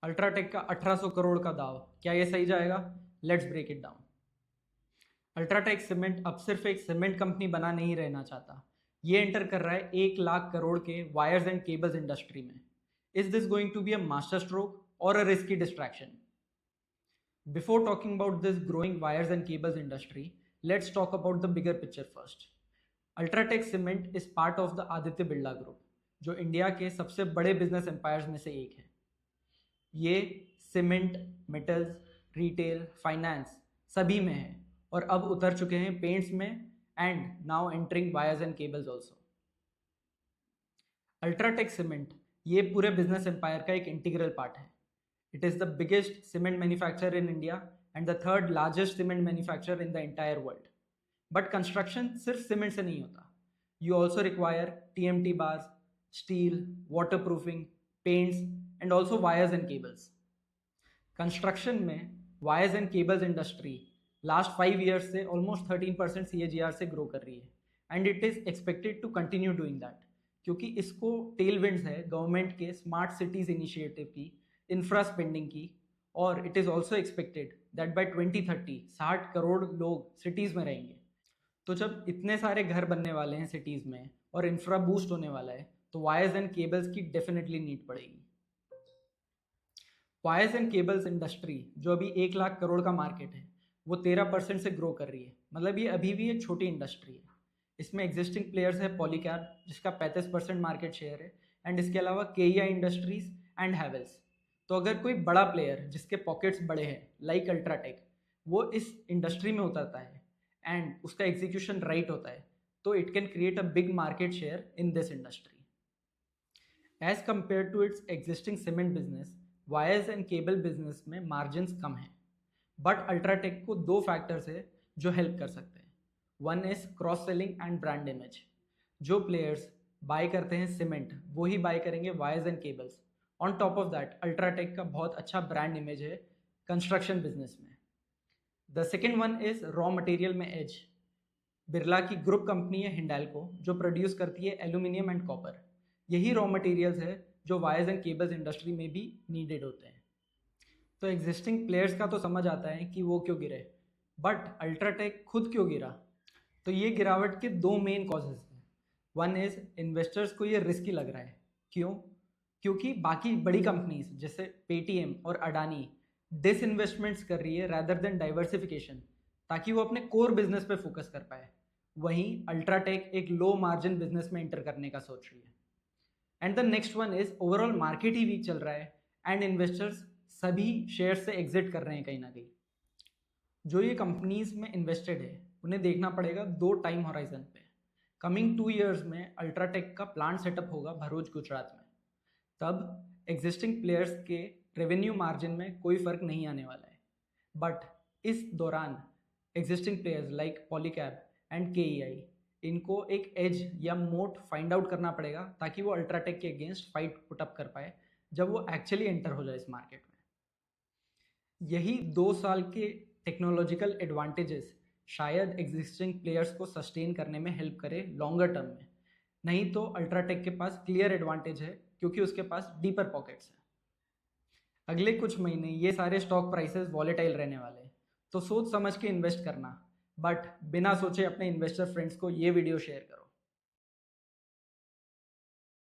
UltraTech का 1800 करोड़ का दाव, क्या ये सही जाएगा? Let's break it down. UltraTech cement अब सिर्फ एक सीमेंट कंपनी बना नहीं रहना चाहता, ये एंटर कर रहा है 1 लाख करोड़ के वायर्स एंड केबल्स इंडस्ट्री में। Is this going to be a master stroke or a risky distraction? Before talking about this growing wires and cables industry, let's talk about the bigger picture first. Ultratech Cement is part of the Aditya Birla Group, जो India के सबसे बड़े business empires में से एक है। ये cement, metals, retail, finance सभी में है और अब उतर चुके हैं पेंट्स में and now entering wires and cables also. UltraTech cement ये पूरे बिजनेस एम्पायर का एक इंटीग्रल पार्ट है। It is the biggest cement manufacturer in India and the third largest cement manufacturer in the entire world. But construction सिर्फ cement से नहीं होता. You also require TMT bars, steel, waterproofing, paints and also wires and cables. Construction में wires and cables industry last 5 years से almost 13% CAGR से grow कर रही है and it is expected to continue doing that क्योंकि इसको tailwinds है government के स्मार्ट सिटीज इनिशिएटिव की, इंफ्रा स्पेंडिंग की, और it is also expected that bye 2030 60 crore लोग सिटीज़ में रहेंगे। तो जब इतने सारे घर बनने वाले हैं सिटीज़ में और इंफ्रा बूस्ट होने वाला है तो वायर्स एंड केबल्स की डेफिनेटली नीड पड़ेगी। वायर्स एंड केबल्स इंडस्ट्री जो अभी 1 लाख करोड़ का मार्केट है वो 13% से ग्रो कर रही है, मतलब ये अभी भी एक छोटी इंडस्ट्री है। इसमें एग्जिस्टिंग प्लेयर्स है पॉलीकैब जिसका 35% मार्केट शेयर है एंड इसके अलावा केईआई इंडस्ट्रीज एंड हैवेल्स। तो अगर कोई बड़ा प्लेयर जिसके पॉकेट्स बड़े हैं लाइक अल्ट्राटेक वो इस इंडस्ट्री में उतरता है एंड उसका एग्जीक्यूशन राइट होता है तो it can create a big market share in this industry. As compare to its existing cement business, wires and cable business में मार्जिन्स कम हैं, बट अल्ट्राटेक को 2 फैक्टर्स है जो हेल्प कर सकते हैं। One is cross selling and brand image. जो प्लेयर्स बाय करते हैं सीमेंट वो ही बाय करेंगे wires and cables. On top of that UltraTech का बहुत अच्छा ब्रांड इमेज है कंस्ट्रक्शन बिजनेस में। The second one is raw material में एज। बिरला की ग्रुप कंपनी है हिंडाल्को जो प्रोड्यूस करती है एल्यूमिनियम एंड कॉपर। यही रॉ मटेरियल्स है जो वायर्स एंड केबल्स इंडस्ट्री में भी नीडेड होते हैं। तो एग्जिस्टिंग प्लेयर्स का तो समझ आता है कि वो क्यों गिरे, बट अल्ट्राटेक खुद क्यों गिरा? तो ये गिरावट के 2 मेन कॉजेज हैं। वन इज इन्वेस्टर्स को ये रिस्की लग रहा है। क्यों? क्योंकि बाकी बड़ी कंपनीज जैसे पेटीएम और अडानी डिसइन्वेस्टमेंट्स कर रही है रैदर देन डाइवर्सिफिकेशन, ताकि वो अपने कोर बिजनेस पे फोकस कर पाए। वहीं अल्ट्राटेक एक लो मार्जिन बिजनेस में एंटर करने का सोच रही है। And the next one is overall market ही वीक चल रहा है एंड इन्वेस्टर्स सभी शेयर से एग्जिट कर रहे हैं कहीं ना कहीं। जो ये कंपनीज में इन्वेस्टेड है उन्हें देखना पड़ेगा 2 टाइम होराइजन पे। कमिंग 2 ईयर्स में अल्ट्राटेक का प्लांट सेटअप होगा भरूच गुजरात में। तब एग्जिस्टिंग प्लेयर्स के रेवेन्यू मार्जिन में कोई फर्क नहीं आने वाला है, बट इस दौरान existing players like Polycab and KEI इनको एक एज या मोट फाइंड आउट करना पड़ेगा ताकि वो अल्ट्राटेक के अगेंस्ट फाइट पुट अप कर पाए जब वो एक्चुअली एंटर हो जाए इस मार्केट में। यही 2 साल के टेक्नोलॉजिकल एडवांटेजेस शायद एग्जिस्टिंग प्लेयर्स को सस्टेन करने में हेल्प करे लॉन्गर टर्म में। नहीं तो अल्ट्राटेक के पास क्लियर एडवांटेज है क्योंकि उसके पास डीपर पॉकेट्स हैं। अगले कुछ महीने ये सारे स्टॉक प्राइसेस वॉलेटाइल रहने वाले हैं, तो सोच समझ के इन्वेस्ट करना, बट बिना सोचे अपने इन्वेस्टर फ्रेंड्स को ये वीडियो शेयर करो।